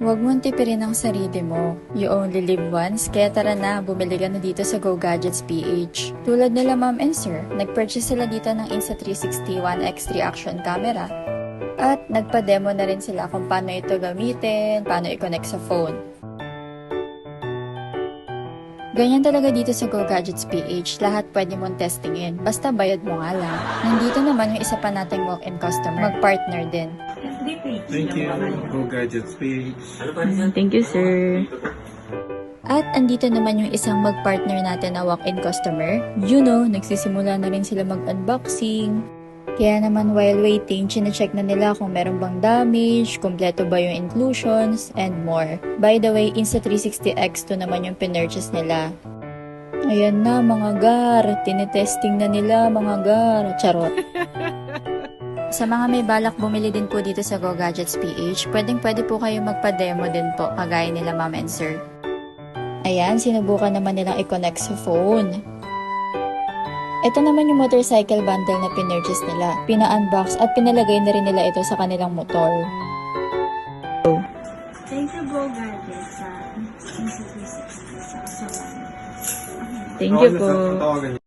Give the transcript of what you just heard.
Huwag mong tipirin ang sarili mo. You only live once, kaya tara na, bumili ka na dito sa Go Gadgets PH. Tulad nila Ma'am and Sir, nag-purchase sila dito ng Insta360 One X3 action camera. At nagpa-demo na rin sila kung paano ito gamitin, paano i-connect sa phone. Ganyan talaga dito sa Go Gadgets PH, lahat pwede mong testingin, basta bayad mo nga lang. Nandito naman yung isa pa nating walk-in customer, mag-partner din. Thank you, Go Gadgets page. Thank you, sir. At andito naman yung isang mag-partner natin na walk-in customer. Nagsisimula na rin sila mag-unboxing. Kaya naman while waiting, chine-check na nila kung meron bang damage, kompleto ba yung inclusions, and more. By the way, Insta360 X2 naman yung pinurchase nila. Ayan na mga gar, tinetesting na nila mga gar. Charot. Sa mga may balak bumili din po dito sa Go Gadgets PH, pwede po kayo magpa-demo din po, kagaya nila Ma'am and Sir. Ayan, sinubukan naman nilang i-connect sa phone. Ito naman yung motorcycle bundle na pinurchase nila. Pina-unbox at pinalagay na rin nila ito sa kanilang motor. Thank you, Go Gadgets, sa Insta360 sa Thank you po.